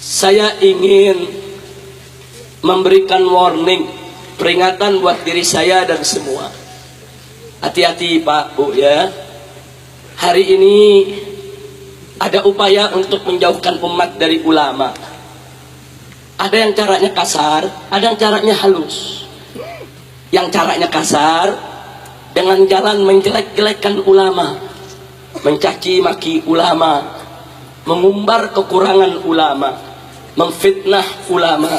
Saya ingin memberikan warning, peringatan buat diri saya dan semua. Hati-hati Pak, Bu ya. Hari ini ada upaya untuk menjauhkan umat dari ulama. Ada yang caranya kasar, ada yang caranya halus. Yang caranya kasar dengan jalan menjelek-jelekan ulama, mencaci maki ulama, mengumbar kekurangan ulama, memfitnah ulama,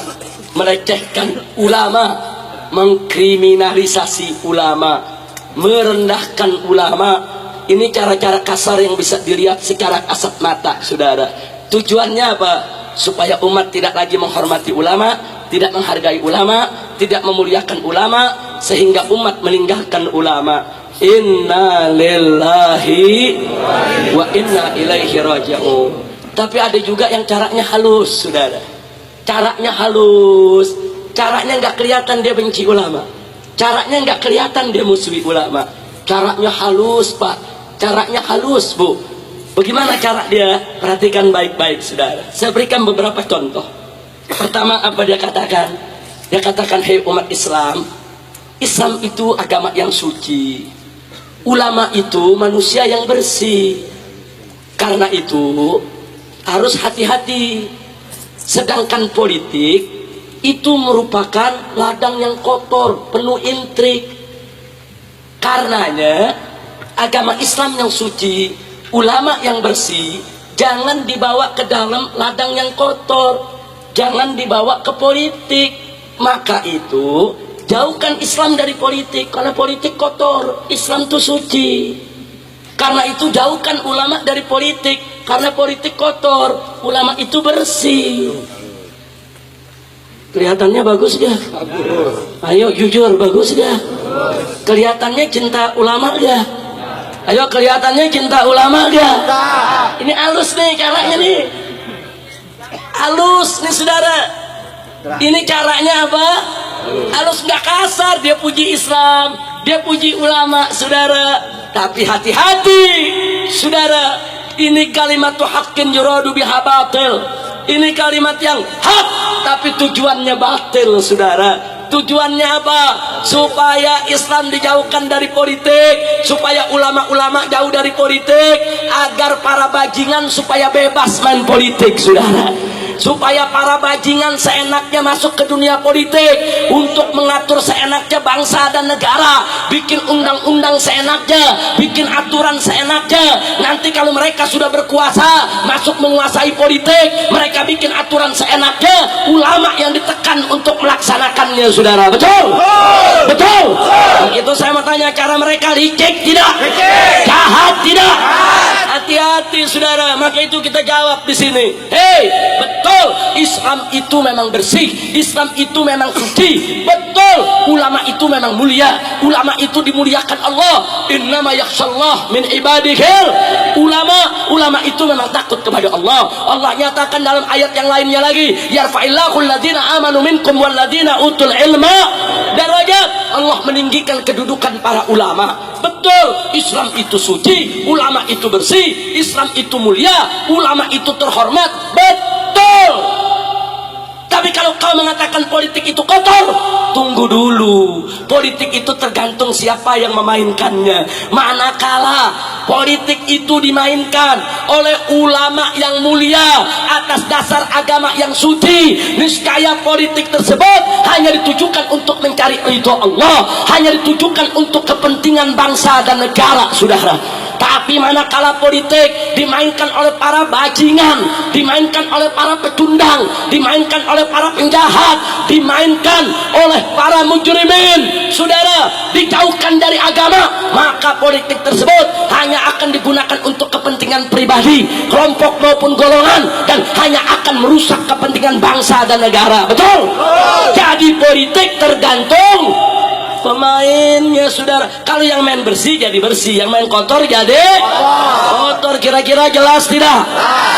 melecehkan ulama, mengkriminalisasi ulama, merendahkan ulama. Ini cara-cara kasar yang bisa dilihat secara kasat mata, saudara. Tujuannya apa? Supaya umat tidak lagi menghormati ulama, tidak menghargai ulama, tidak memuliakan ulama, sehingga umat meninggalkan ulama. Inna lillahi wa inna ilaihi raji'un. Tapi ada juga yang caranya halus, saudara. Caranya halus, caranya nggak kelihatan dia benci ulama, caranya nggak kelihatan dia musuhi ulama. Caranya halus Pak, caranya halus Bu. Bagaimana cara dia? Perhatikan baik-baik saudara. Saya berikan beberapa contoh. Pertama, apa dia katakan? Dia katakan, hei umat Islam, Islam itu agama yang suci, ulama itu manusia yang bersih. Karena itu harus hati-hati. Sedangkan politik itu merupakan ladang yang kotor, penuh intrik. Karenanya agama Islam yang suci, ulama yang bersih, jangan dibawa ke dalam ladang yang kotor, jangan dibawa ke politik. Maka itu jauhkan Islam dari politik, karena politik kotor, Islam itu suci. Karena itu jauhkan ulama dari politik, karena politik kotor, ulama itu bersih. Kelihatannya bagus gak? Ayo jujur, bagus gak? Kelihatannya cinta ulama gak? Ayo kelihatannya cinta ulama gak? Ini halus nih caranya nih, halus nih saudara. Ini caranya apa? Halus, nggak kasar. Dia puji Islam, dia puji ulama saudara. Tapi hati-hati saudara, ini kalimat haqqin yuradu biha batil. Ini kalimat yang hak tapi tujuannya batil saudara. Tujuannya apa? Supaya Islam dijauhkan dari politik, supaya ulama-ulama jauh dari politik, agar para bajingan supaya bebas main politik saudara. Supaya para bajingan seenaknya masuk ke dunia politik untuk mengatur seenaknya bangsa dan negara, bikin undang-undang seenaknya, bikin aturan seenaknya. Nanti kalau mereka sudah berkuasa, masuk menguasai politik, mereka bikin aturan seenaknya, ulama yang ditekan untuk melaksanakannya saudara. Betul? Betul? Begitu saya mau tanya, cara mereka licik tidak? Jahat tidak? Hati-hati saudara. Maka itu kita jawab di sini. Hei, betul, Islam itu memang bersih, Islam itu memang suci. Betul, ulama itu memang mulia, ulama itu dimuliakan Allah. Innama yakhshallah min ibadihil ulama. Ulama itu memang takut kepada Allah. Allah nyatakan dalam ayat yang lainnya lagi, yarfa'illahu alladhina amanu minkum walladhina utul ilma darajat. Allah meninggikan kedudukan para ulama. Betul, Islam itu suci, ulama itu bersih, Islam itu mulia, ulama itu terhormat. Betul. Tapi kalau kau mengatakan politik itu kotor, tunggu dulu. Politik itu tergantung siapa yang memainkannya. Manakala politik itu dimainkan oleh ulama yang mulia atas dasar agama yang suci, niscaya politik tersebut hanya ditujukan untuk mencari ridho Allah, hanya ditujukan untuk kepentingan bangsa dan negara saudara. Tapi manakala politik dimainkan oleh para bajingan, dimainkan oleh para pecundang, dimainkan oleh para penjahat, dimainkan oleh para mujrimin saudara, dijauhkan dari agama, maka politik tersebut hanya akan digunakan untuk kepentingan pribadi, kelompok maupun golongan, dan hanya akan merusak kepentingan bangsa dan negara. Betul? Jadi politik tergantung pemainnya saudara. Kalau yang main bersih jadi bersih, yang main kotor jadi kotor. Kira-kira jelas tidak?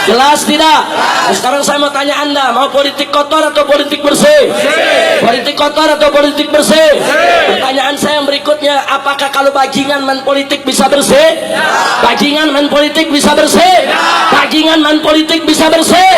Jelas tidak? Nah, sekarang saya mau tanya Anda, mau politik kotor atau politik bersih? Politik kotor atau politik bersih? Pertanyaan saya yang berikutnya, apakah kalau bajingan main politik bisa bersih? Bajingan main politik bisa bersih? Bajingan main politik bisa bersih?